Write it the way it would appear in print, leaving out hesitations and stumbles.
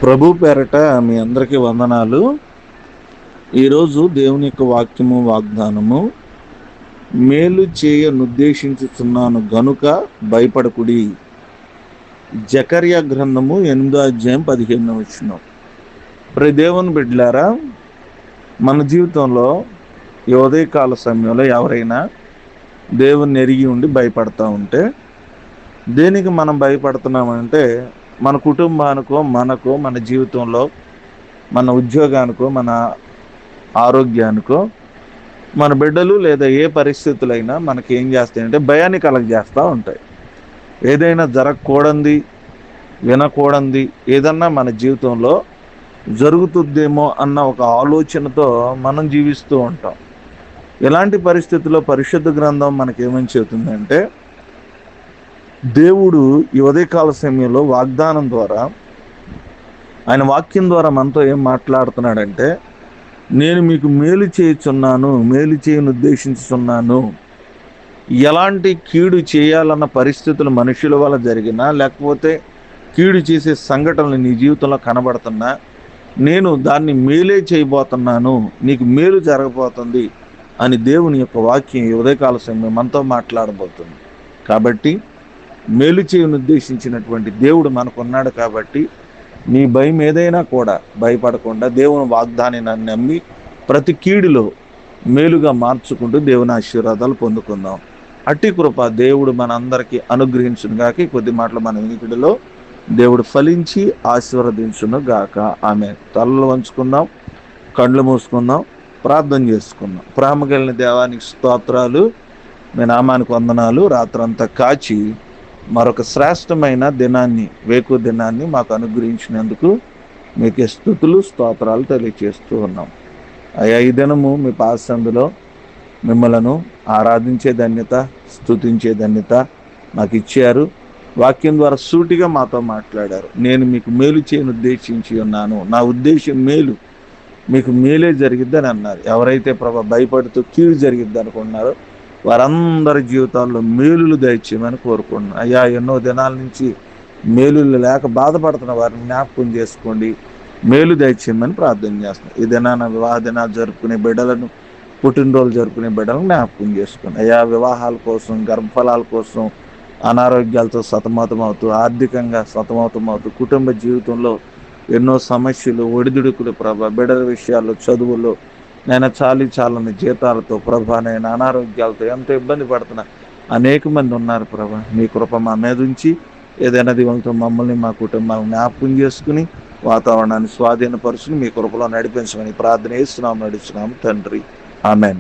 ప్రభు పేరట మీ అందరికీ వందనాలు. ఈరోజు దేవుని యొక్క వాక్యము వాగ్దానము, మేలు చేయనుద్దేశించుచున్నాను గనుక భయపడకుడి. జకర్యా గ్రంథము 8వ అధ్యాయం 15వ వచనం. దేవుని బిడ్డలారా, మన జీవితంలో ఈ ఉదయకాల సమయంలో ఎవరైనా దేవుని ఎరిగి ఉండి భయపడతా ఉంటే, దేనికి మనం భయపడుతున్నామంటే మన కుటుంబానికో, మనకో, మన జీవితంలో, మన ఉద్యోగానికో, మన ఆరోగ్యానికో, మన బిడ్డలు లేదా ఏ పరిస్థితులైనా మనకి ఏం చేస్తాయంటే భయాన్ని కలగజేస్తూ ఉంటాయి. ఏదైనా జరగకూడంది, వినకూడంది ఏదన్నా మన జీవితంలో జరుగుతుందేమో అన్న ఒక ఆలోచనతో మనం జీవిస్తూ ఉంటాం. ఇలాంటి పరిస్థితుల్లో పరిశుద్ధ గ్రంథం మనకేమని చెబుతుందంటే, దేవుడు ఈ ఉదయకాల సమయంలో వాగ్దానం ద్వారా, ఆయన వాక్యం ద్వారా మనతో ఏం మాట్లాడుతున్నాడంటే, నేను మీకు మేలు చేయుచున్నాను, మేలు చేయను ఉద్దేశించుచున్నాను. ఎలాంటి కీడు చేయాలన్న పరిస్థితులు మనుషుల వల్ల జరిగినా, లేకపోతే కీడు చేసే సంఘటనలు నీ జీవితంలో కనబడుతున్నా, నేను దాన్ని మేలే చేయబోతున్నాను, నీకు మేలు జరగబోతుంది అని దేవుని యొక్క వాక్యం ఈ ఉదయకాల సమయం మనతో మాట్లాడబోతుంది. కాబట్టి మేలు చేయను ఉద్దేశించినటువంటి దేవుడు మనకున్నాడు. కాబట్టి నీ భయం ఏదైనా కూడా భయపడకుండా దేవుని వాగ్దానాన్ని నమ్మి ప్రతి కీడులో మేలుగా మార్చుకుంటూ దేవుని ఆశీర్వాదాలు పొందుకుందాం. అట్టి కృప దేవుడు మనందరికీ అనుగ్రహించును గాక. కొద్ది మాటలు మన వినికిడిలో దేవుడు ఫలించి ఆశీర్వదించును గాక. ఆమె తలలు వంచుకుందాం, కళ్ళు మూసుకుందాం, ప్రార్థన చేసుకుందాం. ప్రేమ కలిగిన దేవానికి స్తోత్రాలు, మీ నామానికి వందనాలు. రాత్రంతా కాచి మరొక శ్రేష్టమైన దినాన్ని, వేకు దినాన్ని మాకు అనుగ్రహించినందుకు మీకే స్తుతులు, స్తోత్రాలు తెలియజేస్తూ ఉన్నాం. అయ్యా, ఈ దినము మీ పాదసందులో మిమ్మలను ఆరాధించే ధన్యత, స్తుతించే ధన్యత నాకు ఇచ్చారు. వాక్యం ద్వారా సూటిగా మాతో మాట్లాడారు. నేను మీకు మేలు చేయను ఉద్దేశించి ఉన్నాను, నా ఉద్దేశం మేలు, మీకు మేలే జరిగిద్దని అన్నారు. ఎవరైతే ప్రభా భయపడుతూ కీడు జరిగిద్ది అనుకున్నారో వారందరి జీవితాల్లో మేలులు దయచేయమని కోరుకుంటున్నాను. అయ్యా, ఎన్నో దినాల నుంచి మేలులు లేక బాధపడుతున్న వారిని జ్ఞాపకం చేసుకోండి, మేలు దయచేయమని ప్రార్థన చేస్తున్నాను. ఈ దినాన వివాహ దినాలు జరుపుకునే బిడ్డలను, పుట్టినరోజు జరుపుకునే బిడ్డలను జ్ఞాపకం చేసుకోండి. అయ్యా, వివాహాల కోసం, గర్భఫలాల కోసం అనారోగ్యాలతో సతమతమవుతూ, ఆర్థికంగా సతమతమవుతూ, కుటుంబ జీవితంలో ఎన్నో సమస్యలు, ఒడిదుడుకులు ప్రభా, బిడ్డల విషయాల్లో, చదువుల్లో నేను చాలని జీతాలతో ప్రభా, నేను అనారోగ్యాలతో ఎంతో ఇబ్బంది పడుతున్నా అనేక మంది ఉన్నారు ప్రభా. మీ కృప మా మీద ఉంచి ఏదైనా దివంతో మమ్మల్ని, మా కుటుంబాలను జ్ఞాపకం చేసుకుని వాతావరణాన్ని స్వాధీనపరుచుని మీ కృపలో నడిపించమని ప్రార్థన చేస్తున్నాము, నడుస్తున్నాము తండ్రి. ఆమెన్.